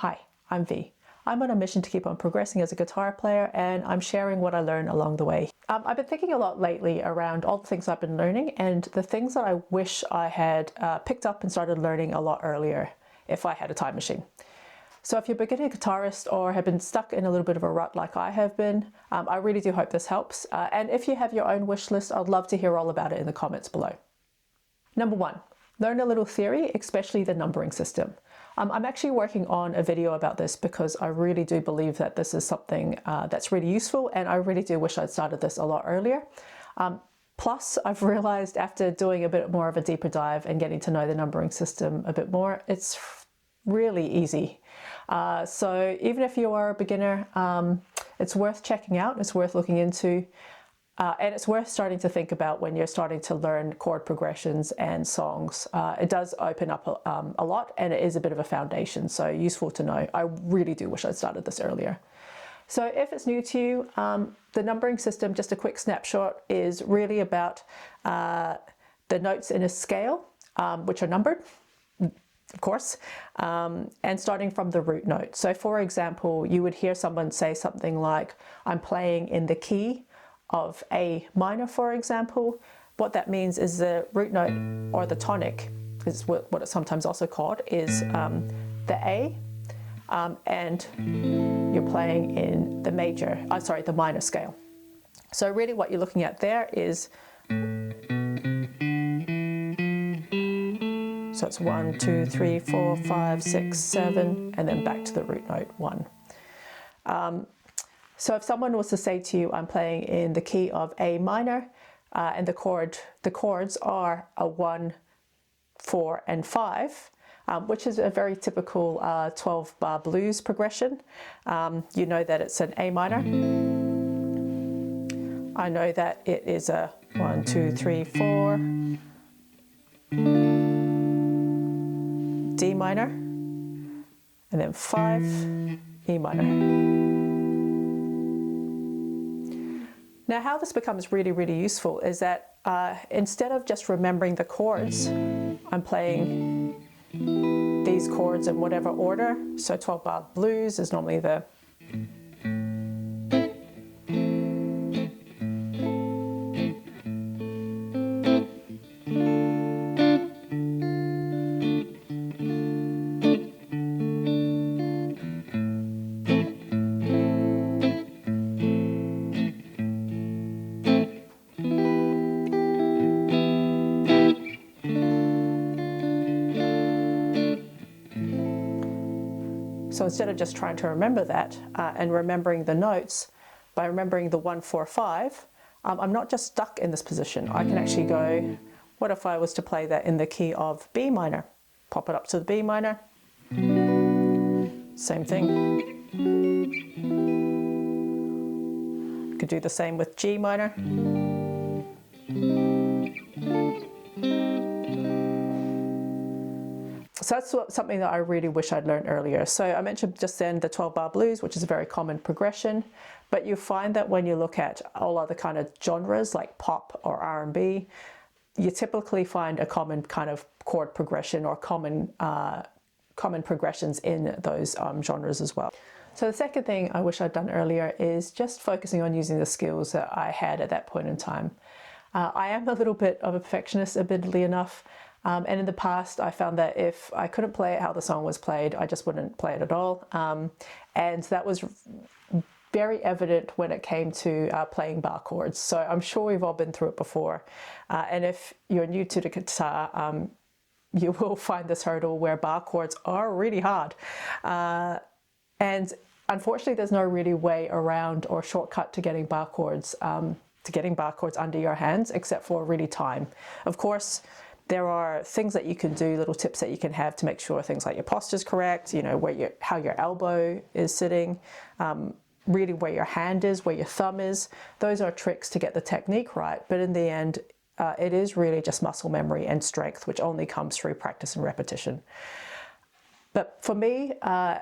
Hi, I'm V. I'm on a mission to keep on progressing as a guitar player, and I'm sharing what I learn along the way. I've been thinking a lot lately around all the things I've been learning and the things that I wish I had picked up and started learning a lot earlier if I had a time machine. So if you're a beginner guitarist or have been stuck in a little bit of a rut like I have been, I really do hope this helps. And if you have your own wish list, I'd love to hear all about it in the comments below. Number one, learn a little theory, especially the numbering system. I'm actually working on a video about this because I really do believe that this is something that's really useful, and I really do wish I'd started this a lot earlier. Plus, I've realized after doing a bit more of a deeper dive and getting to know the numbering system a bit more, it's really easy. So even if you are a beginner, it's worth checking out, it's worth looking into. And it's worth starting to think about when you're starting to learn chord progressions and songs. It does open up a lot, and it is a bit of a foundation, so useful to know. I really do wish I'd started this earlier. So if it's new to you, the numbering system, just a quick snapshot, is really about the notes in a scale, which are numbered, of course, and starting from the root note. So for example, you would hear someone say something like, I'm playing in the key of A minor, for example. What that means is the root note, or the tonic, is what it's sometimes also called, is the A, and you're playing in the the minor scale. So really what you're looking at there is, so it's 1, 2, 3, 4, 5, 6, 7, and then back to the root note 1. So if someone was to say to you, I'm playing in the key of A minor, and the chords are a 1, 4, and 5, which is a very typical 12-bar blues progression. You know that it's an A minor. I know that it is a 1, 2, 3, 4, D minor, and then 5, E minor. Now how this becomes really, really useful is that instead of just remembering the chords, I'm playing these chords in whatever order. So 12-bar blues is normally the So instead of just trying to remember that and remembering the notes, by remembering the 1, 4, 5, I'm not just stuck in this position. I can actually go, what if I was to play that in the key of B minor? Pop it up to the B minor. Same thing. Could do the same with G minor. So that's something that I really wish I'd learned earlier. So I mentioned just then the 12-bar blues, which is a very common progression, but you find that when you look at all other kind of genres like pop or R&B, you typically find a common kind of chord progression or common progressions in those genres as well. So the second thing I wish I'd done earlier is just focusing on using the skills that I had at that point in time. I am a little bit of a perfectionist, admittedly enough. And in the past, I found that if I couldn't play it how the song was played, I just wouldn't play it at all. And that was very evident when it came to playing bar chords. So I'm sure we've all been through it before. And if you're new to the guitar, you will find this hurdle where bar chords are really hard. And unfortunately, there's no really way around or shortcut to getting bar chords under your hands, except for really time. Of course, there are things that you can do, little tips that you can have to make sure things like your posture's correct, you know, how your elbow is sitting, really where your hand is, where your thumb is. Those are tricks to get the technique right, but in the end, it is really just muscle memory and strength, which only comes through practice and repetition. But for me,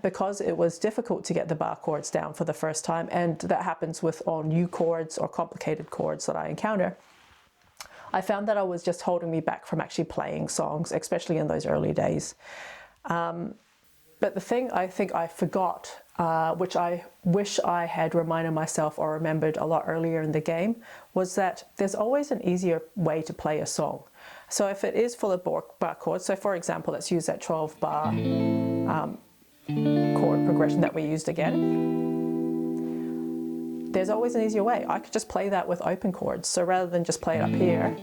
because it was difficult to get the bar chords down for the first time, and that happens with all new chords or complicated chords that I encounter, I found that I was just holding me back from actually playing songs, especially in those early days. But the thing I think I forgot, which I wish I had reminded myself or remembered a lot earlier in the game, was that there's always an easier way to play a song. So if it is full of bar chords, so for example, let's use that 12 bar chord progression that we used again. There's always an easier way. I could just play that with open chords. So rather than just play it up here,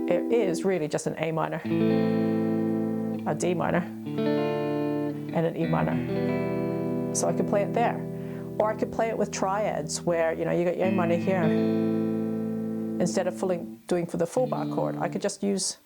it is really just an A minor, a D minor, and an E minor. So I could play it there. Or I could play it with triads where, you know, you got your A minor here. Instead of doing for the full bar chord, I could just use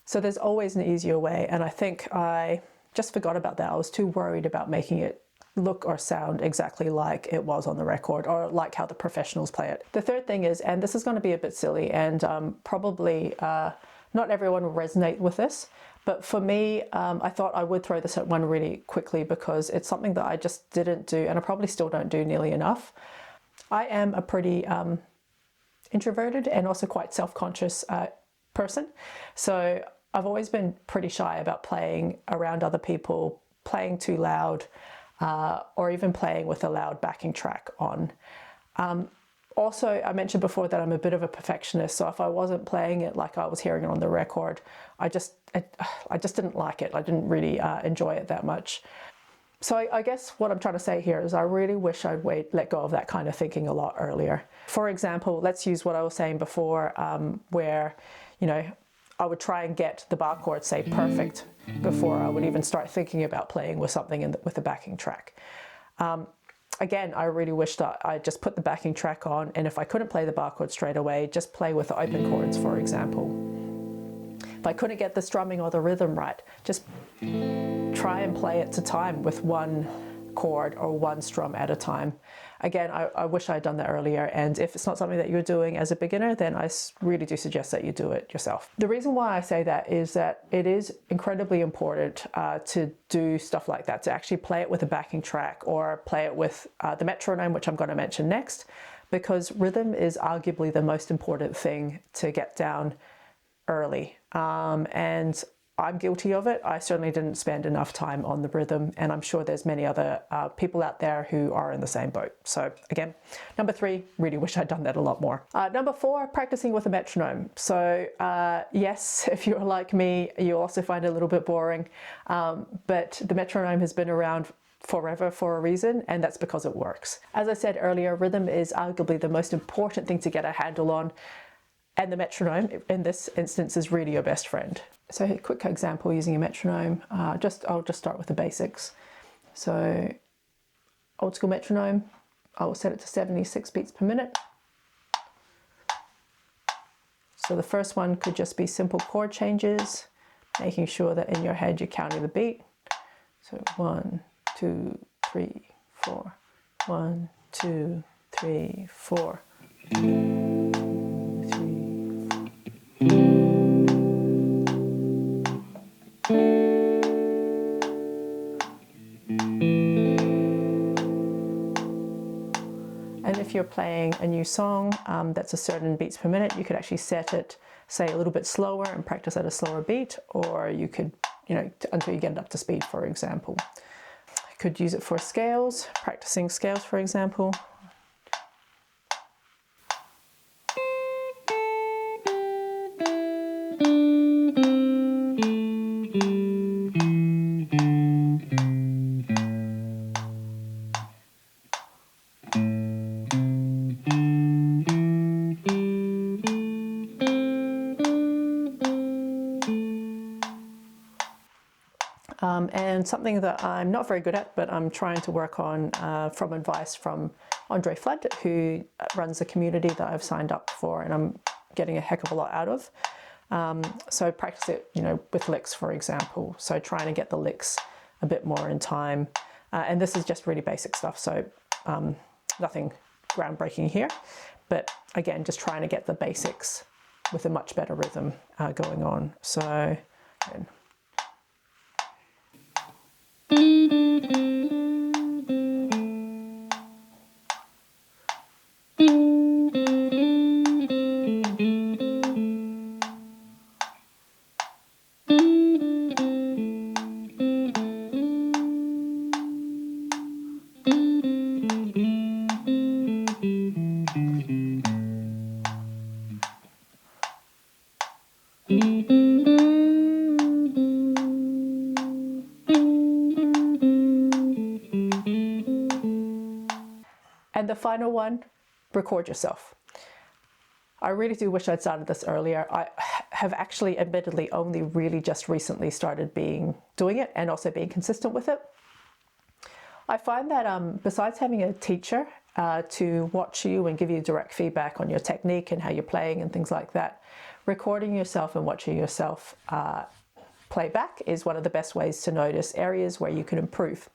so there's always an easier way, and I think I just forgot about that. I was too worried about making it look or sound exactly like it was on the record, or like how the professionals play it. The third thing is, and this is going to be a bit silly, and probably not everyone will resonate with this, but for me, I thought I would throw this at one really quickly because it's something that I just didn't do, and I probably still don't do nearly enough. I am a pretty introverted and also quite self-conscious person, so I've always been pretty shy about playing around other people, playing too loud, or even playing with a loud backing track on. Also, I mentioned before that I'm a bit of a perfectionist, so if I wasn't playing it like I was hearing it on the record, I just didn't like it. I didn't really enjoy it that much. So I guess what I'm trying to say here is I really wish I'd let go of that kind of thinking a lot earlier. For example, let's use what I was saying before, where, you know, I would try and get the bar chord, say, perfect before I would even start thinking about playing with something with a backing track. Again, I really wish that I just put the backing track on, and if I couldn't play the bar chord straight away, just play with the open chords, for example. If I couldn't get the strumming or the rhythm right, just try and play it to time with one chord or one strum at a time. Again, I wish I'd done that earlier, and if it's not something that you're doing as a beginner, then I really do suggest that you do it yourself. The reason why I say that is that it is incredibly important to do stuff like that, to actually play it with a backing track or play it with the metronome, which I'm going to mention next, because rhythm is arguably the most important thing to get down early. And I'm guilty of it. I certainly didn't spend enough time on the rhythm, and I'm sure there's many other people out there who are in the same boat. So again, number 3, really wish I'd done that a lot more. Number 4, practicing with a metronome. So yes, if you're like me, you'll also find it a little bit boring, but the metronome has been around forever for a reason, and that's because it works. As I said earlier, rhythm is arguably the most important thing to get a handle on, and the metronome in this instance is really your best friend. So a quick example using a metronome, I'll just start with the basics. So old school metronome, I will set it to 76 beats per minute. So the first one could just be simple chord changes, making sure that in your head you're counting the beat. So 1, 2, 3, 4, 1, 2, 3, 4. And if you're playing a new song that's a certain beats per minute, you could actually set it, say, a little bit slower and practice at a slower beat, or you could, you know, until you get it up to speed, for example. You could use it for scales, practicing scales, for example. And something that I'm not very good at, but I'm trying to work on from advice from Andre Flood, who runs a community that I've signed up for and I'm getting a heck of a lot out of. So practice it, you know, with licks, for example. So trying to get the licks a bit more in time. And this is just really basic stuff, so nothing groundbreaking here. But again, just trying to get the basics with a much better rhythm going on. So. And the final one, record yourself. I really do wish I'd started this earlier. I have actually admittedly only really just recently started doing it and also being consistent with it. I find that besides having a teacher to watch you and give you direct feedback on your technique and how you're playing and things like that, recording yourself and watching yourself playback is one of the best ways to notice areas where you can improve.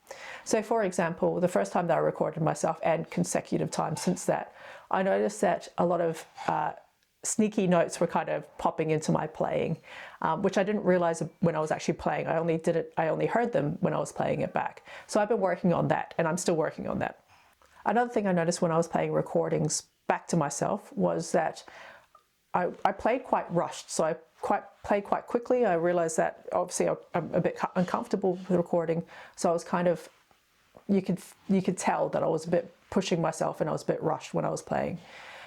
So for example, the first time that I recorded myself and consecutive times since that, I noticed that a lot of sneaky notes were kind of popping into my playing, which I didn't realize when I was actually playing. I only heard them when I was playing it back. So I've been working on that, and I'm still working on that. Another thing I noticed when I was playing recordings back to myself was that I played quite rushed. So I played quite quickly. I realized that obviously I'm a bit uncomfortable with the recording. So I was kind of, you could tell that I was a bit pushing myself and I was a bit rushed when I was playing.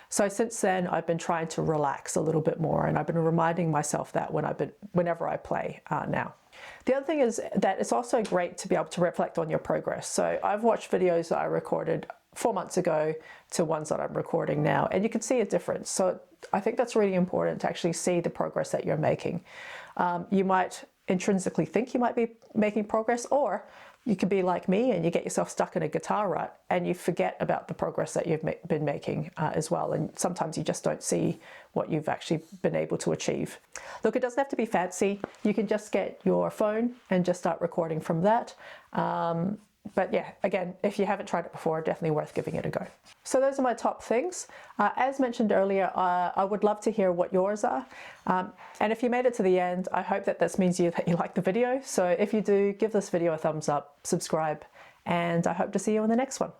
So since then, I've been trying to relax a little bit more, and I've been reminding myself that whenever I play now. The other thing is that it's also great to be able to reflect on your progress. So I've watched videos that I recorded 4 months ago to ones that I'm recording now, and you can see a difference. So I think that's really important to actually see the progress that you're making. You might intrinsically think you might be making progress, or you could be like me and you get yourself stuck in a guitar rut and you forget about the progress that you've been making as well. And sometimes you just don't see what you've actually been able to achieve. Look, it doesn't have to be fancy. You can just get your phone and just start recording from that. But yeah, again, if you haven't tried it before, definitely worth giving it a go. So those are my top things. As mentioned earlier, I would love to hear what yours are. And if you made it to the end, I hope that this means that you like the video. So if you do, give this video a thumbs up, subscribe, and I hope to see you in the next one.